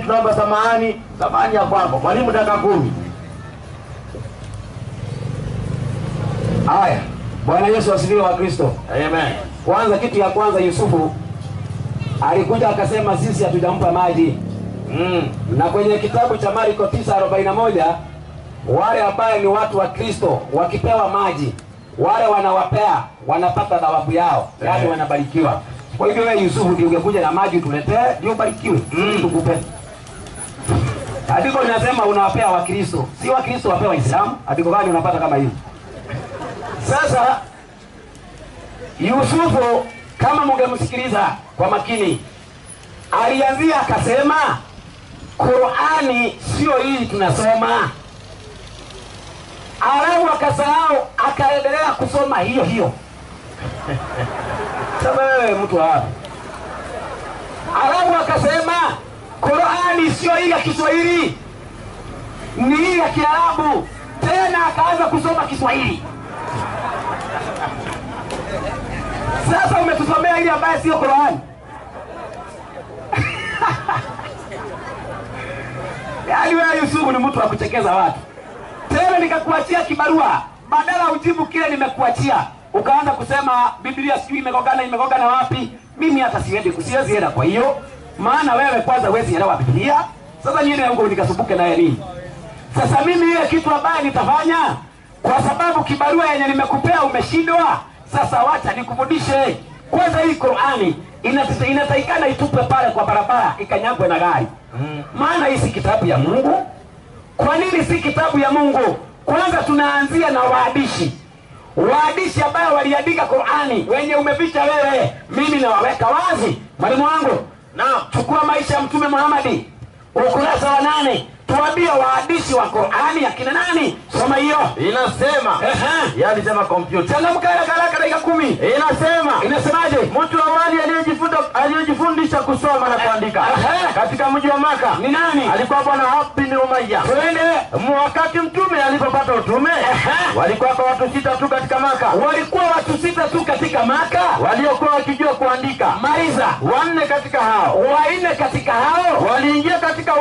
tunaomba samahani ya kwako. Mwalimu dakika 10. Haya. Bwana Yesu asifiwe wa Kristo. Amen. Kwanza kitu ya kwanza Yusufu alikuja akasema sisi hatujampa maji. Na kwenye kitabu cha Marko 9:41 wale ambao ni watu wa Kristo wakipewa maji, wale wanawapea wanapata thawabu yao, yaani wanabarikiwa. Kwa hivyo wewe Yusufu ndio ungekuja na maji tuletee ndio barikiwe. Tukupe. Andiko linasema unawapea wa Kristo, si wa Kristo wapewa Waislamu. Andiko gani unapata kama hiyo? Sasa Yusufu kama mngemsikiliza kwa makini, alianzia akasema Qur'ani sio hii tunasoma. Alafu akasahau akaendelea kusoma hiyo. Sasa wewe mtu hapa. Alafu akasema Qur'ani sio hii ya Kiswahili, ni hii ya Kiarabu. Tena akaanza kusoma Kiswahili. Sasa umetusomea ile ambayo sio Qur'ani. Yaani wewe Yusufu ni mtu wa kuchekeza watu. Tena nikakuachia kibarua, badala ujibu kile nimekuachia, ukaanza kusema Biblia sijui imegongana wapi. Mimi hata siwezi enda kwa hiyo. Maana wewe kwanza huwezi elewa Biblia. Sasa niende yangu nikasumbuke naye nini? Sasa mimi ile kitu ambaye nitafanya kwa sababu kibarua yenye nimekupea umeshindwa. Sasa wacha nikufundishe. Kwanza hii Qur'ani inatakikana itupe pale kwa barabara ikanyagwe na gari. Maana hii si kitabu ya Mungu. Kwa nini si kitabu ya Mungu? Kwanza tunaanzia na waandishi ambao waliandika Qur'ani, wenye umeficha wewe. Mimi nawaweka wazi. Mwalimu wangu, chukua maisha ya Mtume Muhammad ukurasa wa 8. Tuambie waandishi wa Qur'ani akina nani? Soma hiyo. Inasema yaani sema kompyuta. Changamka haraka dakika 10. Inasemaje? Mtu awali aliyejifundisha kusoma na kuandika katika mji wa Maka ni nani? Alikuwa Bwana Ab bin Umayya. Wakati Mtume alipopata utume, walikuwa watu 6 tu katika Maka. Walikuwa watu 6 tu katika Maka waliokuwa wakijua kuandika. Maliza. 4 katika hao. 4 katika hao waliingia katika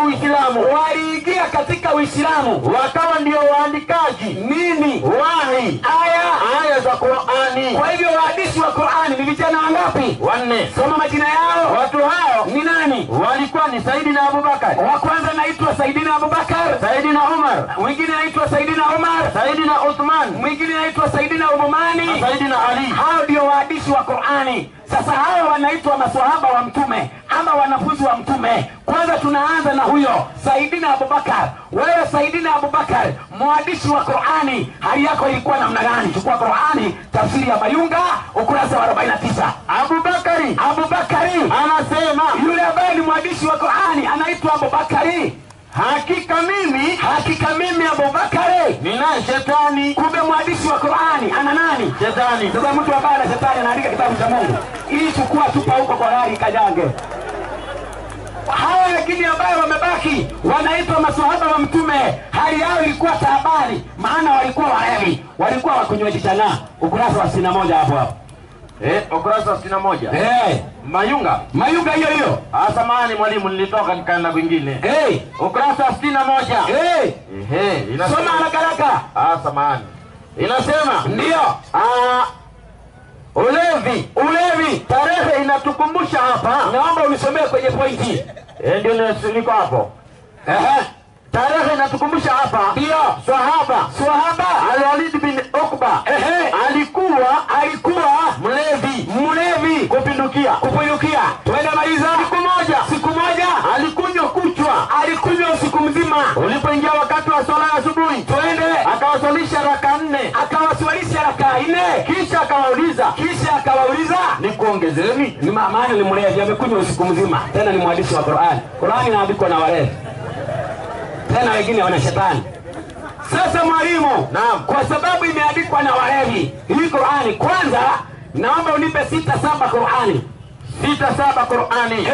Uislamu. Wakawa ndio waandikaji nini? Wahi. Aya za Qur'ani. Kwa hivyo waandishi wa Qur'ani ni vijana wangapi? 4. Soma majina yao. Watu hao ni nani? Walikuwa ni Saidina Abubakar. Wa kwanza anaitwa Saidina Abubakar. Saidina Umar. Mwingine anaitwa Saidina Umar. Saidina Uthman. Mwingine anaitwa Saidina Uthmani. Saidina Ali. Hao ndio waandishi wa Qur'ani. Sasa hao wanaitwa maswahaba wa Mtume ama wanafunzi wa Mtume. Kwanza tunaanza na huyo Saidina Abubakar. Wewe Saidina Abubakar, mwandishi wa Qur'ani, hali yako ilikuwa namna gani? Chukua Qur'ani, tafsiri ya Mayunga, ukurasa wa 49. Abubakari anasema yule ambaye ni mwandishi wa Qur'ani anaitwa Abubakari. Hakika mimi Abubakari nina shetani. Kumbe mwandishi wa Qur'ani ana nani? Shetani. Sasa mtu ambaye ana shetani anaandika kitabu cha Mungu, ili chukua tupa huko kwa gari kajange. Hawa wengine ambao wamebaki wanaitwa maswahaba wa Mtume. Hali yao ilikuwa taabani, maana walikuwa walevi, walikuwa wakunywaji chana. Ukurasa wa 61 hapo. Ukurasa wa 61. Mayunga hiyo. Samahani mwalimu, nilitoka nikaenda kwingine. Ukurasa wa 61. Soma haraka. Samahani. Inasema ndio. Ulevi. Tarehe inatukumbusha hapa. Naomba unisomee kwenye pointi. Ndio niko hapo. Tarehe inatukumbusha hapa. Ndio. Sahaba Al-Walid bin Uqba alikuwa mlevi kupindukia. Twende maliza. Siku moja alikunywa usiku mzima. Ulipoingia wakati wa swala ya asubuhi, twende, akawaswalisha raka 4. Kisha akawauliza nikuongezeni? Ni maana ni mlevi, amekunywa usiku mzima. Tena ni mwandishi wa Qur'ani. Qur'ani inaandikwa na walevi. Tena wengine wana shetani. Sasa mwalimu, kwa sababu imeandikwa na walevi hii Qur'ani, kwanza naomba unipe 6-7 Qur'ani. 6-7 Qur'ani.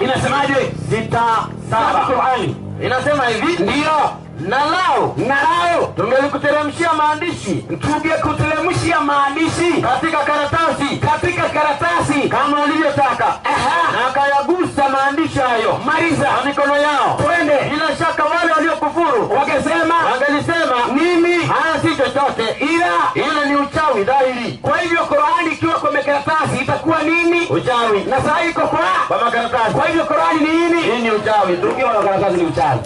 Inasemaje? 6-7 Qur'ani. Inasema hivi. Ndio. Na lao tungelikuteremshia maandishi katika karatasi kama ulivyotaka. Na akayagusa maandishi hayo na mikono yao. Twende. Bila shaka wale waliokufuru wangelisema mimi haya si chochote ila ni uchawi dhahiri. Kwa hivyo Qur'ani ikiwa kwa makaratasi itakuwa nini? Uchawi. Na sasa iko kwa makaratasi. Kwa hivyo Qur'ani ni nini? Hii ni uchawi. Ikiwa kwa makaratasi ni uchawi.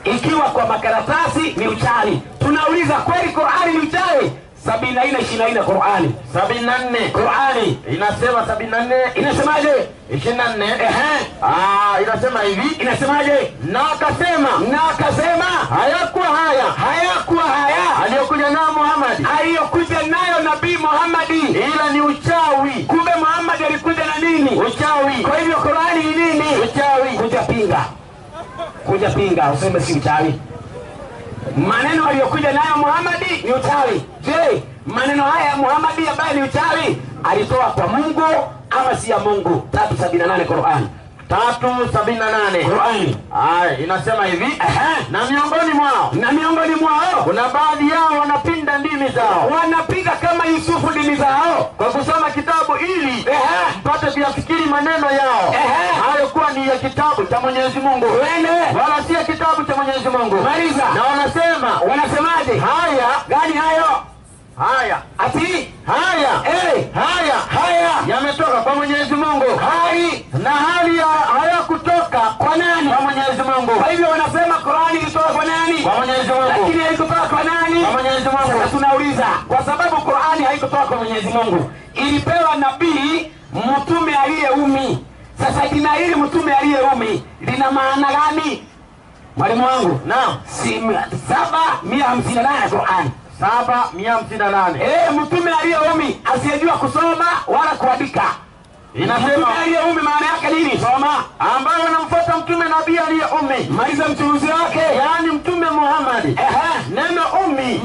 Ikiwa kwa makaratasi ni uchawi. Tunauliza kweli Qur'ani ni uchawi? 74 Qur'ani. 74 Qur'ani inasema 74. Inasemaje? 24. Inasema hivi. Inasemaje? Na akasema hayakuwa haya aliyokuja nayo Muhammad, aliyokuja nayo Nabii Muhammad, ila ni uchawi. Kumbe Muhammad alikuja na nini? Uchawi. Kwa hivyo Qur'ani ni nini? Uchawi. Kuja pinga useme si uchawi. Maneno aliyokuja nayo Muhammad ni uchawi. Je, maneno haya ya Muhammad ambaye ni uchawi alitoa kwa Mungu ama si ya Mungu? 378 Qur'an. 378 Qur'ani. Inasema hivi. Na miongoni mwao kuna baadhi yao wanapinda ndimi zao. Wanapiga kama Yusufu ndimi zao kwa kusoma kitabu ili mpate kuyafikiri maneno yao. Hayo kuwa ni ya kitabu cha Mwenyezi Mungu. Wala si ya kitabu cha Mwenyezi Mungu. Maliza. Na wanasemaje? Haya. Gani hayo? Haya. Ati haya yametoka kwa Mwenyezi Mungu. Na hali hayakutoka kwa nani? Kwa Mwenyezi Mungu. Kwa hivyo wanasema Qur'ani ilitoka kwa nani? Kwa Mwenyezi Mungu. Lakini haikutoka kwa nani? Kwa Mwenyezi Mungu. Sasa tunauliza, kwa sababu Qur'ani haikutoka kwa Mwenyezi Mungu, ilipewa nabii mtume aliyeumi. Sasa jina hili mtume aliyeumi lina maana gani? Mwalimu wangu. Naam. 758 Qur'ani. 758. Mtume aliyeumi asiyejua kusoma wala kuandika. Inasema aliyeumi maana yake nini? Soma. Ambao wanamfuata mtume nabii aliyeumi. Maliza mchuuzi wake. Yaani mtume Muhammad. Neno umi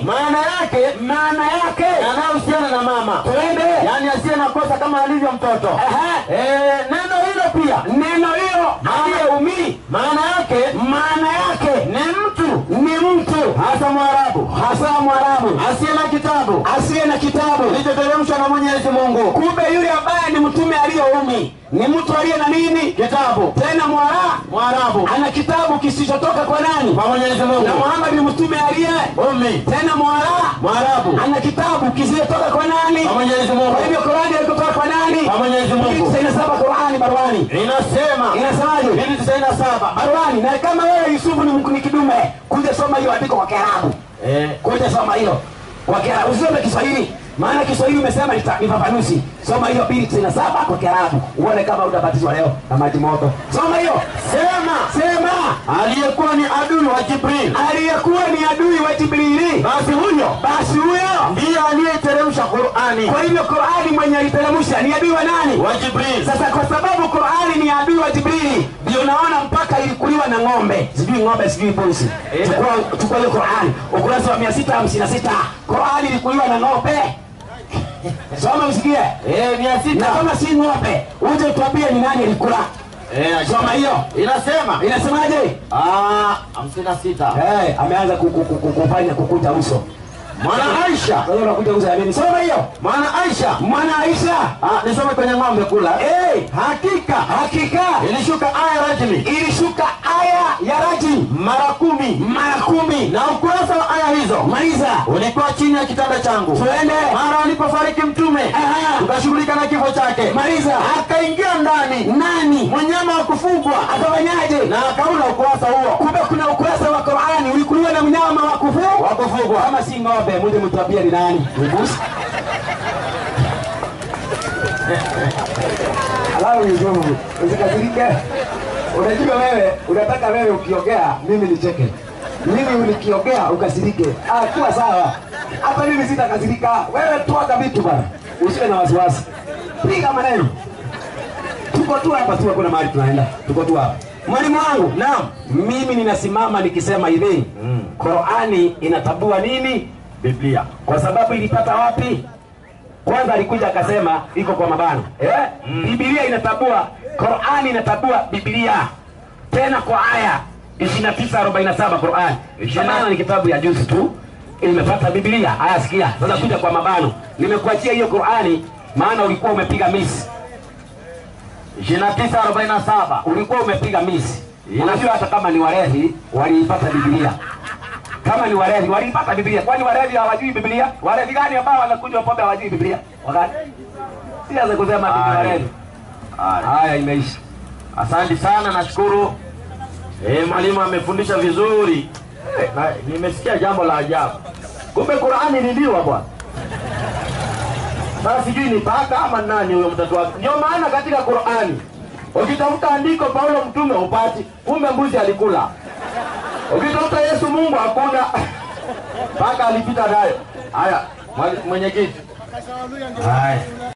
maana yake yanayohusiana na mama. Twende. Yaani asiye na kosa kama alivyo mtoto. Neno hilo pia. Neno hilo aliyeumi maana yake ni mtu hasa Mwarabu asiye na kitabu kilichoteremshwa na Mwenyezi Mungu. Kumbe yule ambaye ni mtume aliyeumi ni mtu aliye na nini? Kitabu. Tena Mwarabu ana kitabu kisichotoka kwa nani? Kwa Mwenyezi Mungu. Na Muhammad ni mtume aliyeumi. Tena Mwarabu ana kitabu kisichotoka kwa nani? Kwa Mwenyezi Mungu. Kwa hivyo Qur'ani ilitoka kwa nani? Kwa Mwenyezi Mungu. 97 Qur'ani barwani. Inasemaje? 97 barwani. Na kama wewe Yusufu ni kidume, kuja soma hiyo andiko kwa Kiarabu. Kuja soma hiyo kwa Kiarabu. Usome Kiswahili. Maana Kiswahili umesema ni fafanuzi. Soma hiyo 297 kwa Kiarabu. Uone kama utabatizwa leo na maji moto. Soma hiyo. Sema. Aliyekuwa ni adui wa Jibrili. Basi huyo ndiye aliyeteremsha Qur'ani. Kwa hivyo Qur'ani mwenye aliteremsha ni adui wa nani? Wa Jibril. Sasa kwa sababu Qur'ani ni adui wa Jibrili, ndio naona mpaka ilikuliwa na ng'ombe. Sijui polisi. Chukua hiyo Qur'ani. Ukurasa wa 656. Qur'ani ilikuliwa na ng'ombe. Soma usikie. 600. Na kama si ng'ombe, uje utuambie ni nani alikula. Soma hiyo. Inasemaje? 56. Ameanza kufanya kukuta uso. Mwana Aisha. Wewe unakuja uso ya nini? Soma hiyo. Mwana Aisha. Nisome kwenye ng'ombe kula. Hakika. Ilishuka aya ya rajmi. Mara 10. Na ukurasa wa aya hizo. Maliza. Ulikuwa chini ya kitanda changu. Twende. Mara alipofariki mtume. Tukashughulika na kifo chake. Maliza. Akaingia ndani. Nani? Mnyama wa kufugwa. Akafanyaje? Na akaula ukurasa huo. Kumbe kuna ukurasa wa Qur'ani ulikuliwa na mnyama wa kufugwa. Kama si ng'ombe, muje mtuambie ni nani? Mbuzi. Alafu Yusufu, usikasirike. Unajua wewe, unataka wewe ukiongea, mimi nicheke. Mimi nikiongea ukasirike. Kuwa sawa. Hata mimi sitakasirika. Wewe toa vitu bwana. Usiwe na wasiwasi. Piga maneno. Tuko tu hapa tu, hakuna mahali tunaenda. Tuko tu hapa. Mwalimu wangu, naam, mimi ninasimama nikisema hivi. Qur'ani inatabua nini? Biblia. Kwa sababu ilipata wapi? Kwanza alikuja akasema iko kwa mabano. Biblia inatabua, Qur'ani inatabua Biblia. Tena kwa aya. 29:47 Qur'an. Maana ni kitabu ya juzi tu imepata Biblia. Haya sikia. Sasa kuja kwa mabano. Nimekuachia hiyo Qur'ani maana ulikuwa umepiga miss. 29:47 ulikuwa umepiga miss. Unajua hata kama ni walevi waliipata Biblia. Kama ni walevi waliipata Biblia. Kwani walevi hawajui Biblia? Walevi gani ambao wanakunywa pombe hawajui Biblia? Wakati sianze kusema ni walevi. Haya imeisha. Asante sana, nashukuru. Mwalimu amefundisha vizuri. Na nimesikia jambo la ajabu. Kumbe Qur'ani ilidiwa bwana. Sasa sijui ni paka ama nani huyo mtoto wake. Ndio maana katika Qur'ani ukitafuta andiko Paulo mtume upati, kumbe mbuzi alikula. Ukitafuta Yesu Mungu hakuna. Paka alipita nayo. Haya, mwenyekiti. Haya.